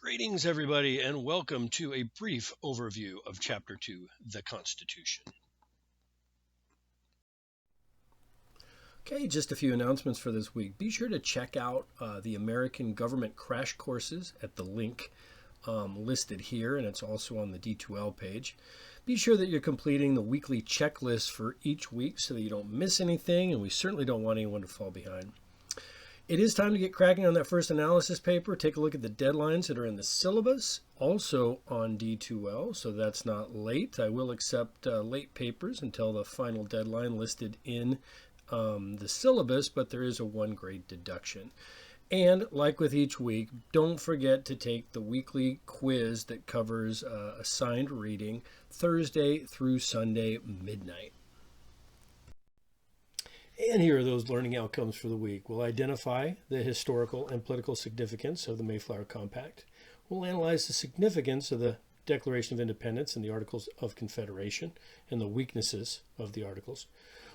Greetings, everybody, and welcome to a brief overview of Chapter 2, The Constitution. Okay, just a few announcements for this week. Be sure to check out the American Government Crash Courses at the link listed here, and it's also on the D2L page. Be sure that you're completing the weekly checklist for each week so that you don't miss anything, and we certainly don't want anyone to fall behind. It is time to get cracking on that first analysis paper. Take a look at the deadlines that are in the syllabus, also on D2L, so that's not late. I will accept late papers until the final deadline listed in the syllabus, but there is a 1 grade deduction. And like with each week, don't forget to take the weekly quiz that covers assigned reading Thursday through Sunday midnight. And here are those learning outcomes for the week. We'll identify the historical and political significance of the Mayflower Compact. We'll analyze the significance of the Declaration of Independence and the Articles of Confederation and the weaknesses of the Articles.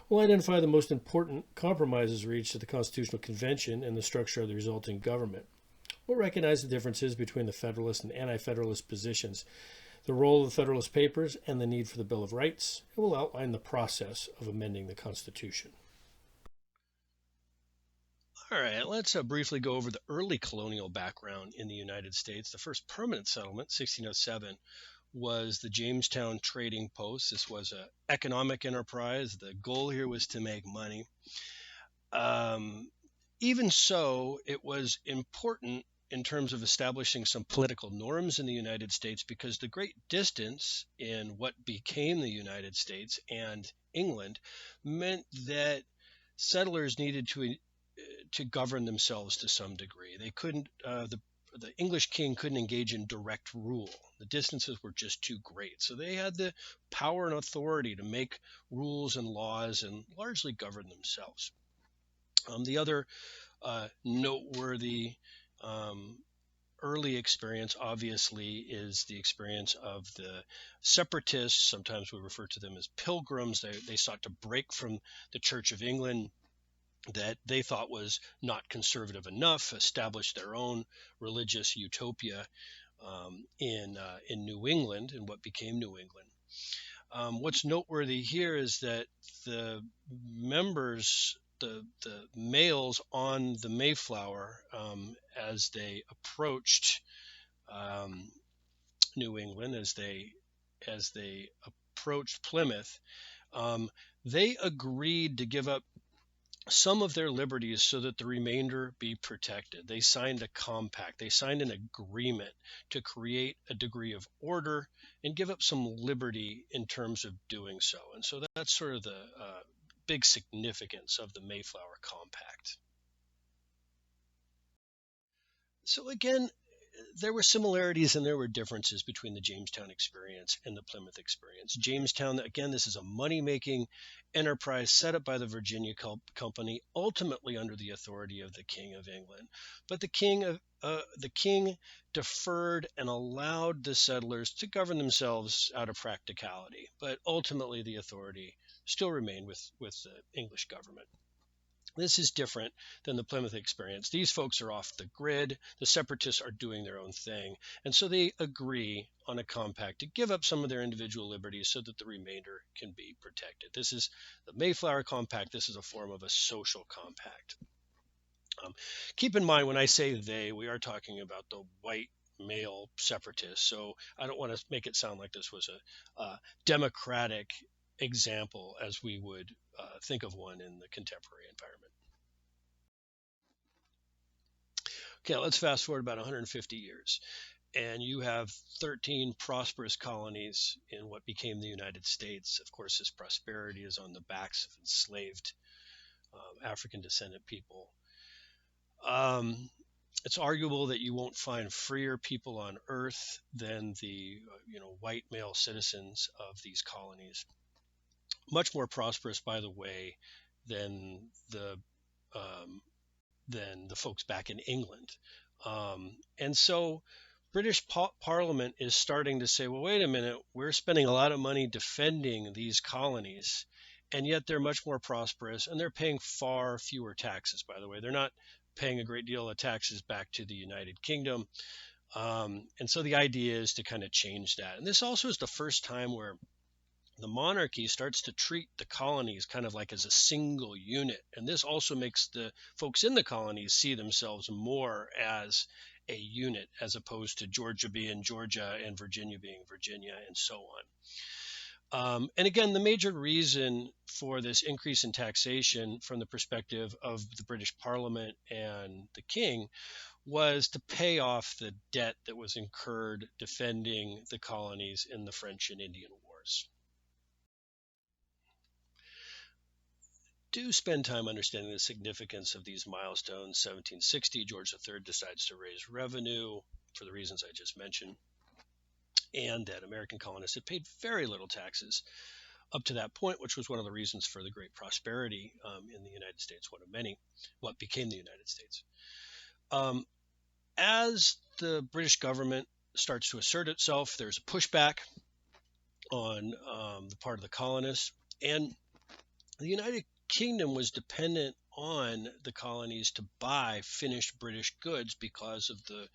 We'll identify the most important compromises reached at the Constitutional Convention and the structure of the resulting government. We'll recognize the differences between the Federalist and Anti-Federalist positions, the role of the Federalist Papers, and the need for the Bill of Rights, and we'll outline the process of amending the Constitution. All right, let's briefly go over the early colonial background in the United States. The first permanent settlement, 1607, was the Jamestown Trading Post. This was an economic enterprise. The goal here was to make money. Even so, it was important in terms of establishing some political norms in the United States because the great distance in what became the United States and England meant that settlers needed to govern themselves to some degree. They couldn't, the English king couldn't engage in direct rule. The distances were just too great. So they had the power and authority to make rules and laws and largely govern themselves. The other noteworthy early experience, obviously, is the experience of the separatists. Sometimes we refer to them as pilgrims. They sought to break from the Church of England that they thought was not conservative enough, established their own religious utopia in New England, in what became New England. What's noteworthy here is that the members, the males on the Mayflower, as they approached New England, as they approached Plymouth, they agreed to give up some of their liberties so that the remainder be protected. They signed a compact. They signed an agreement to create a degree of order and give up some liberty in terms of doing so. And so that's sort of the big significance of the Mayflower Compact. So again, there were similarities and there were differences between the Jamestown experience and the Plymouth experience. Jamestown, again, this is a money-making enterprise set up by the Virginia Company, ultimately under the authority of the King of England. But the king deferred and allowed the settlers to govern themselves out of practicality. But ultimately, the authority still remained with the English government. This is different than the Plymouth experience. These folks are off the grid. The separatists are doing their own thing. And so they agree on a compact to give up some of their individual liberties so that the remainder can be protected. This is the Mayflower Compact. This is a form of a social compact. Keep in mind, when I say they, we are talking about the white male separatists. So I don't want to make it sound like this was a democratic example as we would think of one in the contemporary environment. Okay, let's fast forward about 150 years. And you have 13 prosperous colonies in what became the United States. Of course, this prosperity is on the backs of enslaved African descendant people. It's arguable that you won't find freer people on earth than the white male citizens of these colonies. Much more prosperous, by the way, than the folks back in England. And so British Parliament is starting to say, well, wait a minute, we're spending a lot of money defending these colonies, and yet they're much more prosperous, and they're paying far fewer taxes, by the way. They're not paying a great deal of taxes back to the United Kingdom. And so the idea is to kind of change that. And this also is the first time where the monarchy starts to treat the colonies kind of like as a single unit. And this also makes the folks in the colonies see themselves more as a unit, as opposed to Georgia being Georgia and Virginia being Virginia, and so on. And again, the major reason for this increase in taxation from the perspective of the British Parliament and the King was to pay off the debt that was incurred defending the colonies in the French and Indian Wars. Do spend time understanding the significance of these milestones. 1760, George III decides to raise revenue for the reasons I just mentioned, and that American colonists had paid very little taxes up to that point, which was one of the reasons for the great prosperity in the United States, one of many, what became the United States. As the British government starts to assert itself, there's a pushback on the part of the colonists, and the United Kingdom was dependent on the colonies to buy finished British goods because of the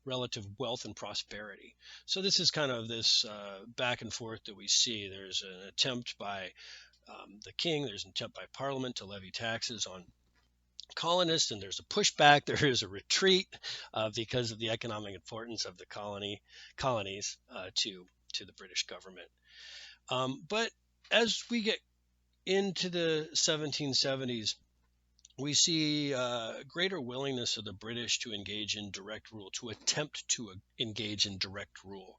relative wealth and prosperity. So this is kind of this back and forth that we see. There's an attempt by the king, there's an attempt by Parliament to levy taxes on colonists, and there's a pushback. There is a retreat because of the economic importance of the colonies to the British government. But as we get into the 1770s, we see greater willingness of the British to engage in direct rule, to attempt to engage in direct rule,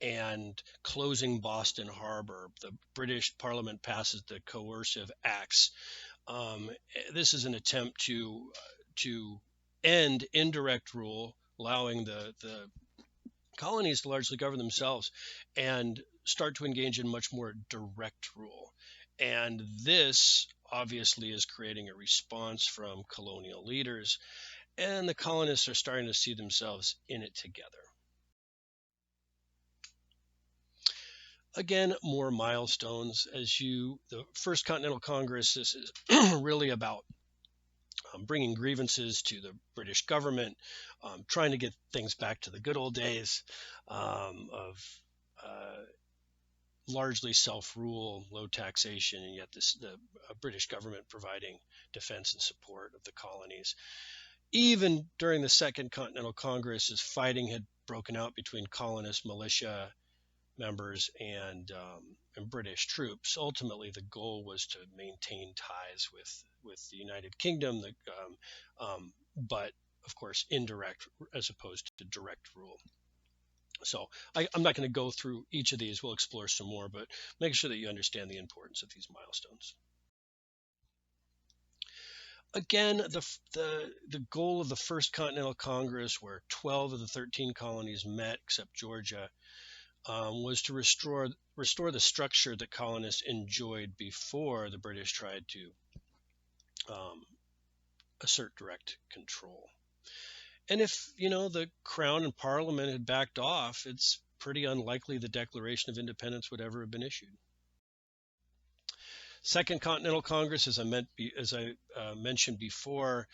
and closing Boston Harbor. The British Parliament passes the Coercive Acts. This is an attempt to end indirect rule, allowing the colonies to largely govern themselves and start to engage in much more direct rule. And this obviously is creating a response from colonial leaders, and the colonists are starting to see themselves in it together. Again, more milestones. The First Continental Congress, this is really about bringing grievances to the British government, trying to get things back to the good old days of largely self-rule, low taxation, and yet the British government providing defense and support of the colonies. Even during the Second Continental Congress, as fighting had broken out between colonist militia members and British troops, ultimately the goal was to maintain ties with the United Kingdom, but of course indirect as opposed to direct rule. So I'm not going to go through each of these. We'll explore some more, but make sure that you understand the importance of these milestones. Again, the goal of the First Continental Congress, where 12 of the 13 colonies met, except Georgia, was to restore the structure that colonists enjoyed before the British tried to assert direct control. And if, the Crown and Parliament had backed off, it's pretty unlikely the Declaration of Independence would ever have been issued. Second Continental Congress, as I mentioned before,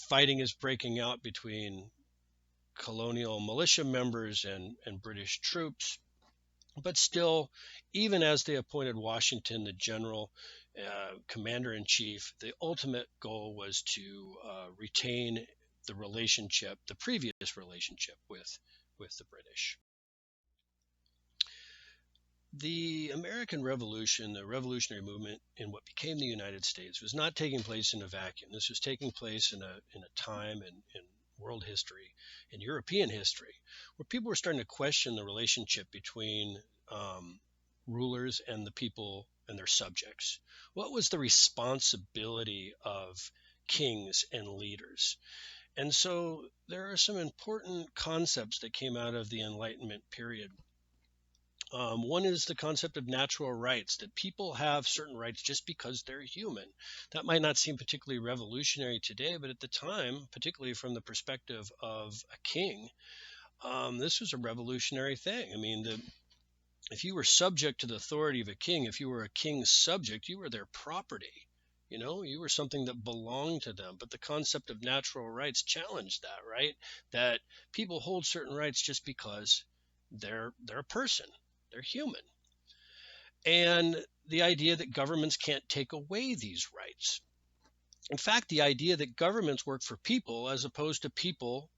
fighting is breaking out between colonial militia members and British troops. But still, even as they appointed Washington the general commander-in-chief, the ultimate goal was to retain the previous relationship with the British. The American Revolution, the revolutionary movement in what became the United States, was not taking place in a vacuum. This was taking place in a time in world history, in European history, where people were starting to question the relationship between rulers and the people and their subjects. What was the responsibility of kings and leaders? And so there are some important concepts that came out of the Enlightenment period. One is the concept of natural rights, that people have certain rights just because they're human. That might not seem particularly revolutionary today, but at the time, particularly from the perspective of a king, this was a revolutionary thing. I mean, if you were subject to the authority of a king, if you were a king's subject, you were their property. You were something that belonged to them. But the concept of natural rights challenged that, right? That people hold certain rights just because they're a person, they're human. And the idea that governments can't take away these rights. In fact, the idea that governments work for people as opposed to people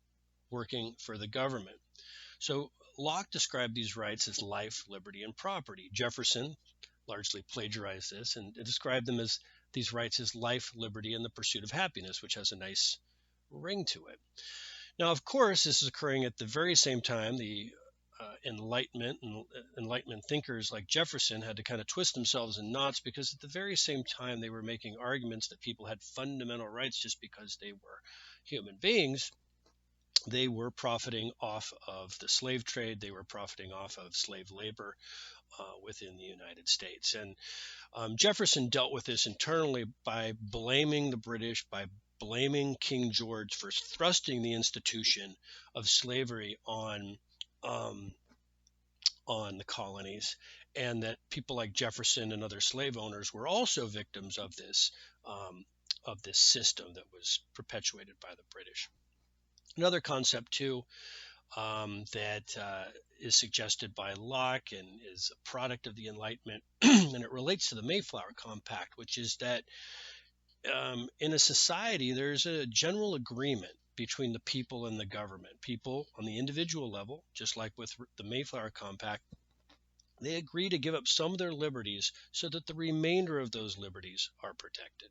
working for the government. So Locke described these rights as life, liberty, and property. Jefferson largely plagiarized this and described them as these rights as life, liberty, and the pursuit of happiness, which has a nice ring to it. Now, of course, this is occurring at the very same time the Enlightenment thinkers like Jefferson had to kind of twist themselves in knots, because at the very same time they were making arguments that people had fundamental rights just because they were human beings. They were profiting off of the slave trade. They were profiting off of slave labor within the United States. And Jefferson dealt with this internally by blaming the British, by blaming King George for thrusting the institution of slavery um, on the colonies, and that people like Jefferson and other slave owners were also victims of this system that was perpetuated by the British. Another concept too that is suggested by Locke and is a product of the Enlightenment, and it relates to the Mayflower Compact, which is that in a society, there's a general agreement between the people and the government. People on the individual level, just like with the Mayflower Compact, they agree to give up some of their liberties so that the remainder of those liberties are protected.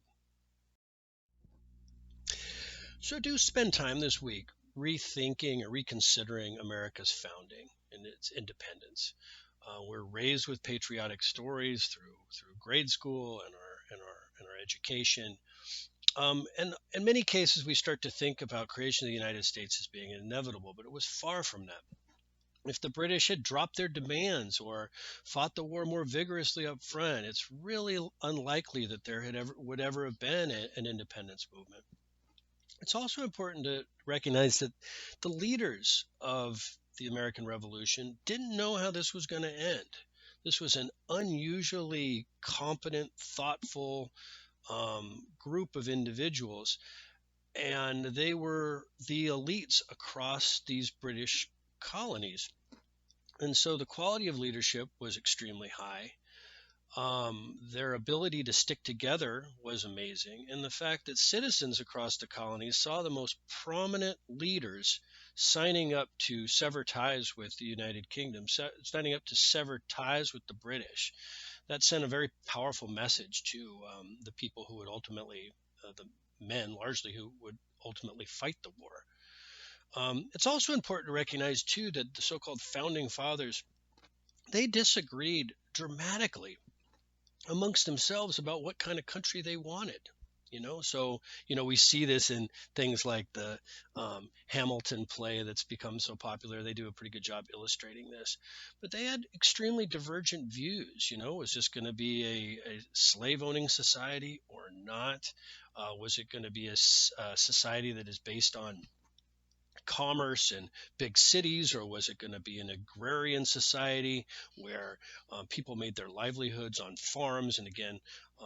So do spend time this week rethinking or reconsidering America's founding and its independence. We're raised with patriotic stories through grade school and our education. And in many cases, we start to think about creation of the United States as being inevitable, but it was far from that. If the British had dropped their demands or fought the war more vigorously up front, it's really unlikely that there would ever have been an independence movement. It's also important to recognize that the leaders of the American Revolution didn't know how this was going to end. This was an unusually competent, thoughtful group of individuals, and they were the elites across these British colonies. And so the quality of leadership was extremely high. Their ability to stick together was amazing. And the fact that citizens across the colonies saw the most prominent leaders signing up to sever ties with the United Kingdom, signing up to sever ties with the British, that sent a very powerful message to the people who would ultimately, the men largely, who would ultimately fight the war. It's also important to recognize, too, that the so-called founding fathers, they disagreed dramatically amongst themselves about what kind of country they wanted. So we see this in things like the Hamilton play that's become so popular. They do a pretty good job illustrating this, but they had extremely divergent views. Was this going to be a slave owning society or not? Was it going to be a society that is based on commerce and big cities, or was it going to be an agrarian society where people made their livelihoods on farms, and again,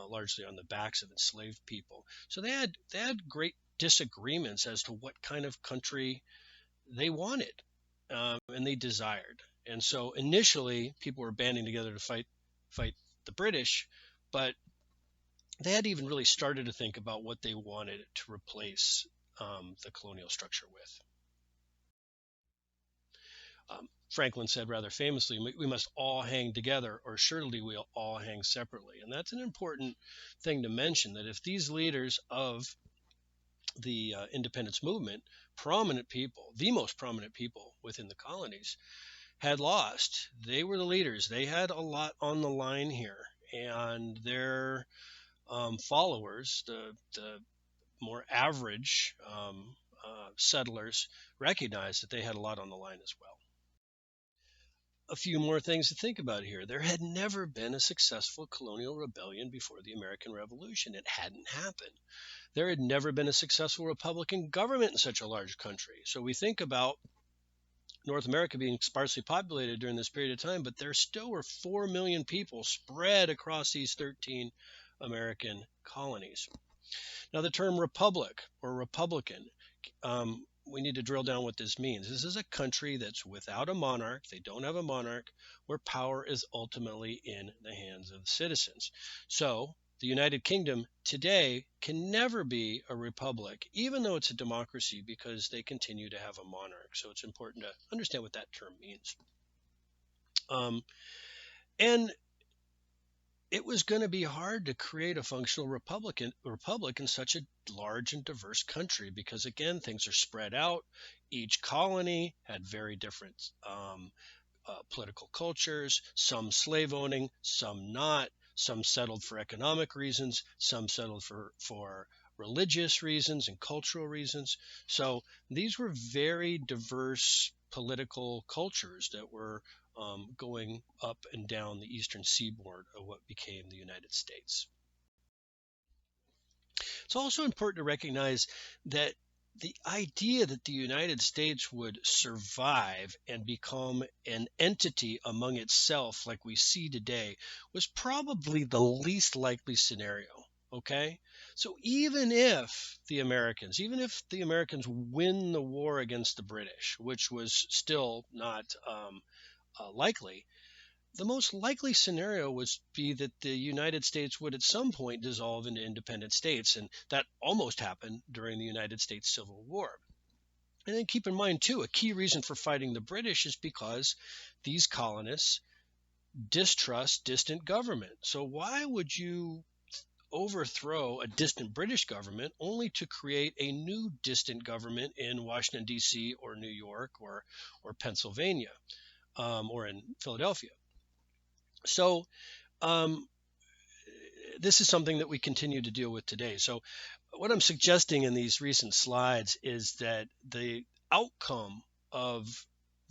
largely on the backs of enslaved people? So they had great disagreements as to what kind of country they wanted and they desired. And so initially, people were banding together to fight the British, but they hadn't even really started to think about what they wanted to replace the colonial structure with. Franklin said rather famously, we must all hang together, or surely we'll all hang separately. And that's an important thing to mention, that if these leaders of the independence movement, prominent people, the most prominent people within the colonies, had lost, they were the leaders. They had a lot on the line here. And their followers, the more average settlers, recognized that they had a lot on the line as well. A few more things to think about here. There had never been a successful colonial rebellion before the American Revolution. It hadn't happened. There had never been a successful Republican government in such a large country. So we think about North America being sparsely populated during this period of time, but there still were 4 million people spread across these 13 American colonies. Now, the term republic or republican, we need to drill down what this means. This is a country that's without a monarch. They don't have a monarch, where power is ultimately in the hands of the citizens. So the United Kingdom today can never be a republic, even though it's a democracy, because they continue to have a monarch. So it's important to understand what that term means. And it was going to be hard to create a functional republic in such a large and diverse country, because again, things are spread out. Each colony had very different political cultures, some slave owning, some not, some settled for economic reasons, some settled for religious reasons and cultural reasons. So these were very diverse political cultures that were going up and down the eastern seaboard of what became the United States. It's also important to recognize that the idea that the United States would survive and become an entity among itself like we see today was probably the least likely scenario. Okay? So even if the Americans win the war against the British, which was still not likely, the most likely scenario would be that the United States would at some point dissolve into independent states, and that almost happened during the United States Civil War. And then keep in mind, too, a key reason for fighting the British is because these colonists distrust distant government. So why would you overthrow a distant British government only to create a new distant government in Washington, D.C., or New York, or Pennsylvania, or in Philadelphia? So this is something that we continue to deal with today. So what I'm suggesting in these recent slides is that the outcome of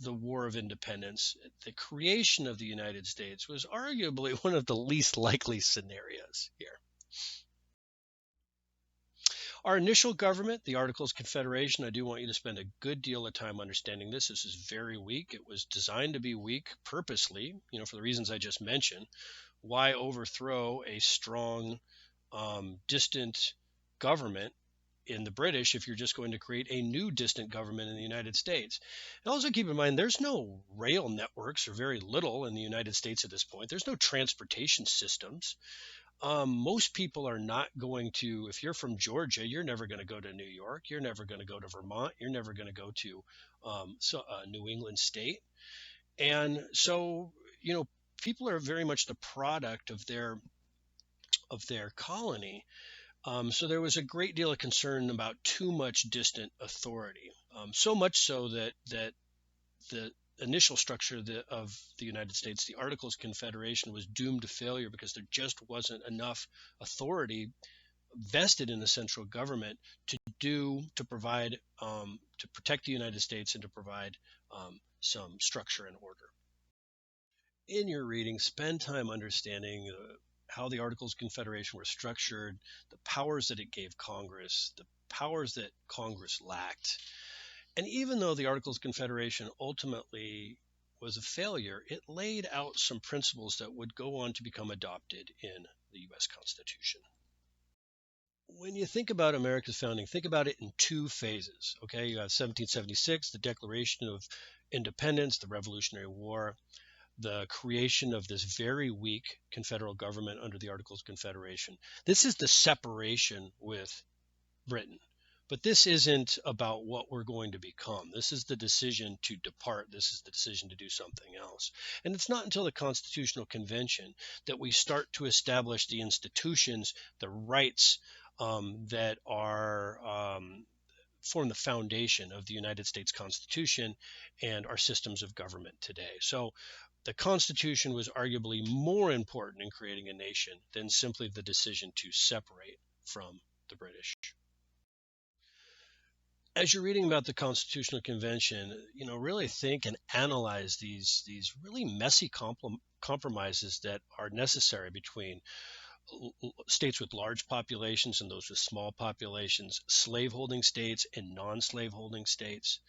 the War of Independence, the creation of the United States, was arguably one of the least likely scenarios here. Our initial government, the Articles of Confederation, I do want you to spend a good deal of time understanding this. This is very weak. It was designed to be weak purposely, for the reasons I just mentioned. Why overthrow a strong, distant government in the British if you're just going to create a new distant government in the United States? And also keep in mind, there's no rail networks, or very little, in the United States at this point. There's no transportation systems. Most people are not going to, if you're from Georgia, you're never going to go to New York. You're never going to go to Vermont. You're never going to go to New England State. And so, people are very much the product of their colony. So there was a great deal of concern about too much distant authority. So much so that the initial structure of the United States, the Articles of Confederation, was doomed to failure because there just wasn't enough authority vested in the central government to provide to protect the United States and to provide some structure and order. In your reading, spend time understanding how the Articles of Confederation were structured, the powers that it gave Congress, the powers that Congress lacked. And even though the Articles of Confederation ultimately was a failure, it laid out some principles that would go on to become adopted in the U.S. Constitution. When you think about America's founding, think about it in two phases. Okay, you have 1776, the Declaration of Independence, the Revolutionary War, the creation of this very weak confederal government under the Articles of Confederation. This is the separation with Britain. But this isn't about what we're going to become. This is the decision to depart. This is the decision to do something else. And it's not until the Constitutional Convention that we start to establish the institutions, the rights that are form the foundation of the United States Constitution and our systems of government today. So the Constitution was arguably more important in creating a nation than simply the decision to separate from the British. As you're reading about the Constitutional Convention, really think and analyze these really messy compromises that are necessary between states with large populations and those with small populations, slaveholding states and non-slaveholding states.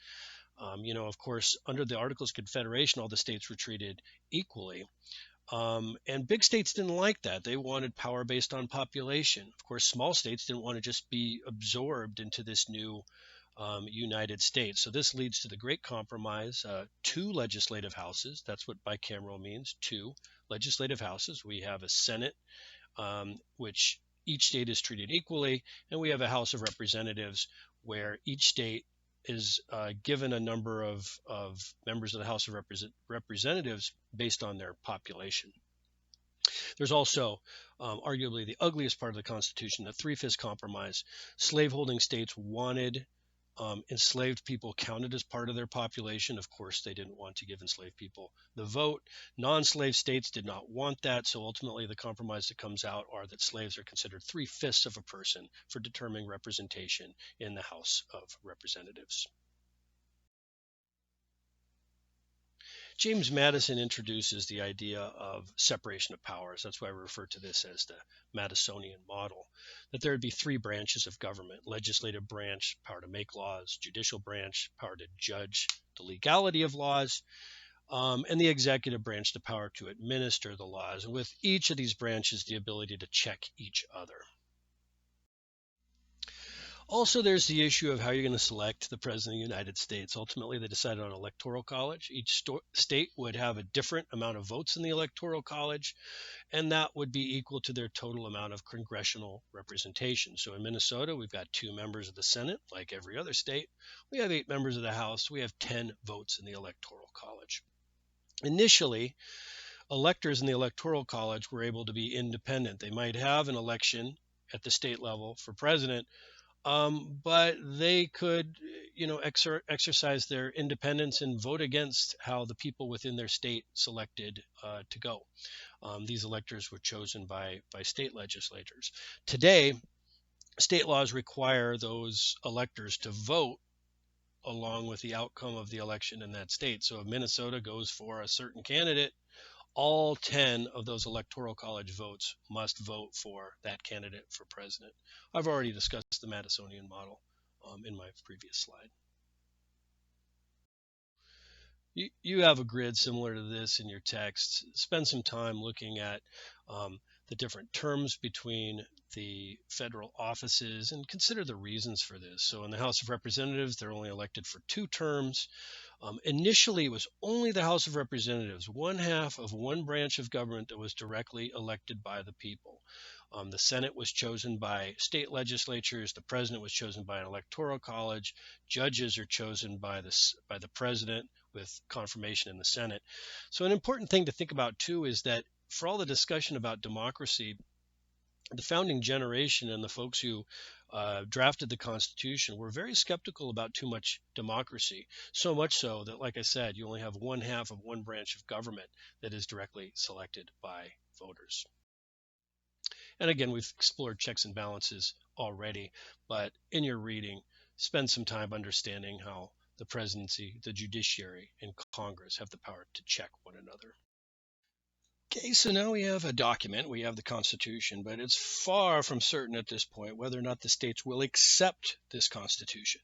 Of course, under the Articles of Confederation, all the states were treated equally. And big states didn't like that. They wanted power based on population. Of course, small states didn't want to just be absorbed into this new United States. So this leads to the Great Compromise, two legislative houses. That's what bicameral means, two legislative houses. We have a Senate, which each state is treated equally, and we have a House of Representatives where each state is given a number of members of the House of Representatives based on their population. There's also arguably the ugliest part of the Constitution, the Three-Fifths Compromise. Slaveholding states wanted enslaved people counted as part of their population. Of course, they didn't want to give enslaved people the vote. Non-slave states did not want that. So ultimately, the compromise that comes out are that slaves are considered 3/5 of a person for determining representation in the House of Representatives. James Madison introduces the idea of separation of powers. That's why we refer to this as the Madisonian model, that there would be three branches of government: legislative branch, power to make laws; judicial branch, power to judge the legality of laws; and the executive branch, the power to administer the laws. And with each of these branches, the ability to check each other. Also, there's the issue of how you're going to select the president of the United States. Ultimately, they decided on electoral college. Each state would have a different amount of votes in the electoral college, and that would be equal to their total amount of congressional representation. So in Minnesota, we've got 2 members of the Senate, like every other state. We have 8 members of the House. We have 10 votes in the electoral college. Initially, electors in the electoral college were able to be independent. They might have an election at the state level for president, but they could, exercise their independence and vote against how the people within their state selected to go. These electors were chosen by state legislatures. Today, state laws require those electors to vote along with the outcome of the election in that state. So if Minnesota goes for a certain candidate, all 10 of those electoral college votes must vote for that candidate for president. I've already discussed the Madisonian model in my previous slide. You have a grid similar to this in your text. Spend some time looking at the different terms between the federal offices and consider the reasons for this. So in the House of Representatives, they're only elected for 2 terms. Initially, it was only the House of Representatives, one half of one branch of government that was directly elected by the people. The Senate was chosen by state legislatures. The president was chosen by an electoral college. Judges are chosen by the president with confirmation in the Senate. So an important thing to think about, too, is that for all the discussion about democracy, the founding generation and the folks who drafted the Constitution were very skeptical about too much democracy, so much so that, like I said, you only have one half of one branch of government that is directly selected by voters. And again, we've explored checks and balances already, but in your reading, spend some time understanding how the presidency, the judiciary, and Congress have the power to check one another. Okay, so now we have a document, we have the Constitution, but it's far from certain at this point whether or not the states will accept this Constitution.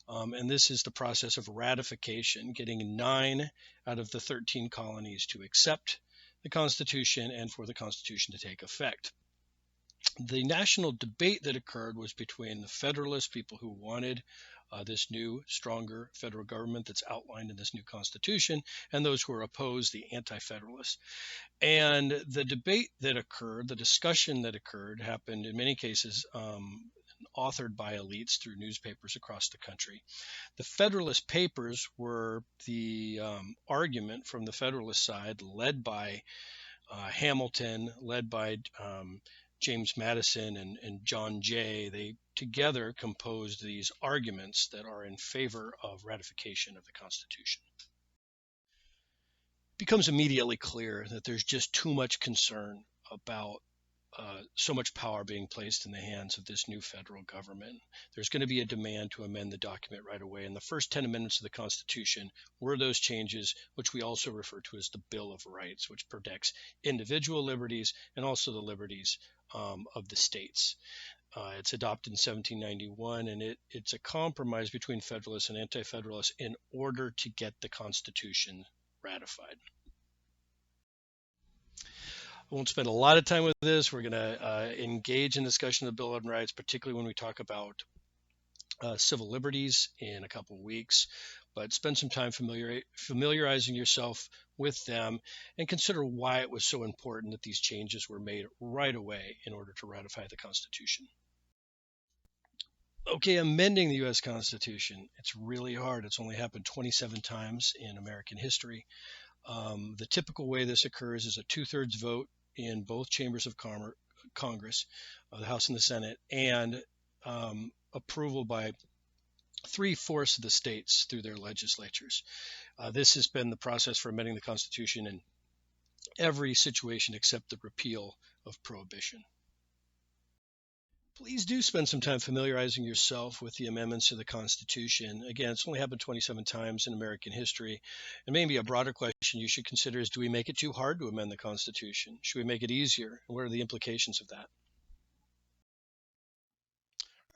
And this is the process of ratification, getting 9 out of the 13 colonies to accept the Constitution and for the Constitution to take effect. The national debate that occurred was between the Federalist people who wanted this new, stronger federal government that's outlined in this new Constitution, and those who are opposed, the Anti-Federalists. And the debate that occurred, the discussion that occurred, happened in many cases authored by elites through newspapers across the country. The Federalist Papers were the argument from the Federalist side, led by Hamilton, led by James Madison and John Jay. They together composed these arguments that are in favor of ratification of the Constitution. It becomes immediately clear that there's just too much concern about so much power being placed in the hands of this new federal government. There's going to be a demand to amend the document right away. And the first 10 amendments of the Constitution were those changes, which we also refer to as the Bill of Rights, which protects individual liberties and also the liberties of the states. It's adopted in 1791, and it's a compromise between Federalists and Anti-Federalists in order to get the Constitution ratified. I won't spend a lot of time with this. We're going to engage in discussion of the Bill of Rights, particularly when we talk about civil liberties in a couple of weeks. But spend some time familiarizing yourself with them and consider why it was so important that these changes were made right away in order to ratify the Constitution. Okay, amending the U.S. Constitution. It's really hard. It's only happened 27 times in American history. The typical way this occurs is a two-thirds vote in both chambers of Congress, the House and the Senate, and approval by three-fourths of the states through their legislatures. This has been the process for amending the Constitution in every situation except the repeal of prohibition. Please do spend some time familiarizing yourself with the amendments to the Constitution. Again, it's only happened 27 times in American history. And maybe a broader question you should consider is, do we make it too hard to amend the Constitution? Should we make it easier? And what are the implications of that?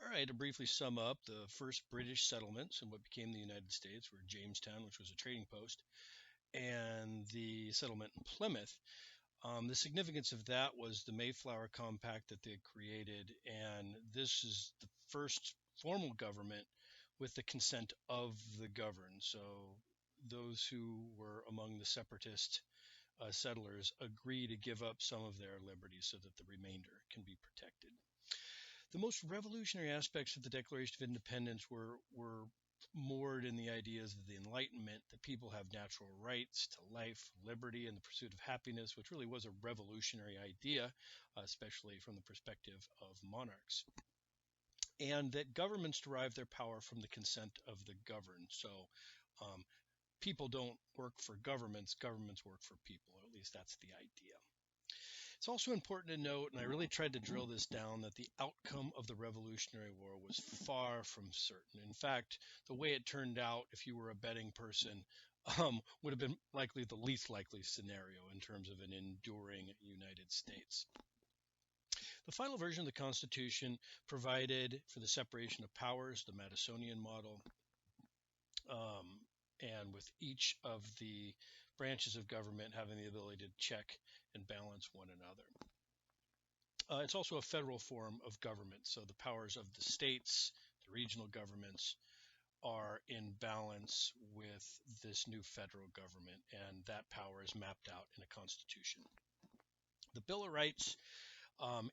All right, to briefly sum up, the first British settlements in what became the United States were Jamestown, which was a trading post, and the settlement in Plymouth. The significance of that was the Mayflower Compact that they created, and this is the first formal government with the consent of the governed. So those who were among the separatist settlers agree to give up some of their liberties so that the remainder can be protected. The most revolutionary aspects of the Declaration of Independence were moored in the ideas of the Enlightenment, that people have natural rights to life, liberty, and the pursuit of happiness, which really was a revolutionary idea, especially from the perspective of monarchs. And that governments derive their power from the consent of the governed. So people don't work for governments, governments work for people, or at least that's the idea. It's also important to note, and I really tried to drill this down, that the outcome of the Revolutionary War was far from certain. In fact, the way it turned out, if you were a betting person, would have been likely the least likely scenario in terms of an enduring United States. The final version of the Constitution provided for the separation of powers, the Madisonian model, and with each of the branches of government having the ability to check and balance one another. It's also a federal form of government, so the powers of the states, the regional governments, are in balance with this new federal government, and that power is mapped out in a constitution. The Bill of Rights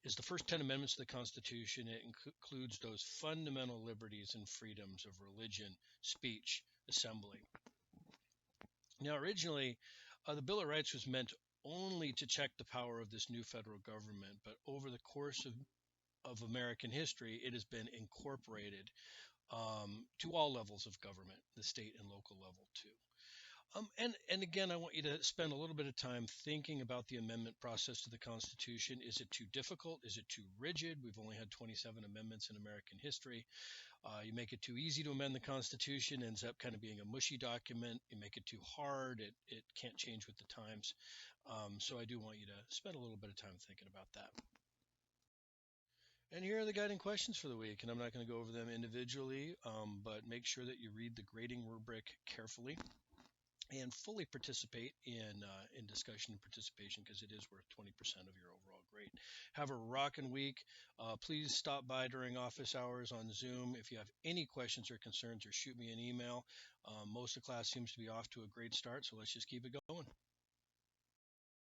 is the first 10 amendments to the Constitution. It includes those fundamental liberties and freedoms of religion, speech, assembly. Now, originally, the Bill of Rights was meant only to check the power of this new federal government, but over the course of American history, it has been incorporated to all levels of government, the state and local level too. And again, I want you to spend a little bit of time thinking about the amendment process to the Constitution. Is it too difficult? Is it too rigid? We've only had 27 amendments in American history. You make it too easy to amend the Constitution, ends up kind of being a mushy document. You make it too hard, it can't change with the times. So I do want you to spend a little bit of time thinking about that. And here are the guiding questions for the week, and I'm not going to go over them individually, but make sure that you read the grading rubric carefully and fully participate in discussion and participation, because it is worth 20% of your overall grade. Have a rockin' week. Please stop by during office hours on Zoom if you have any questions or concerns, or shoot me an email. Most of the class seems to be off to a great start, so let's just keep it going.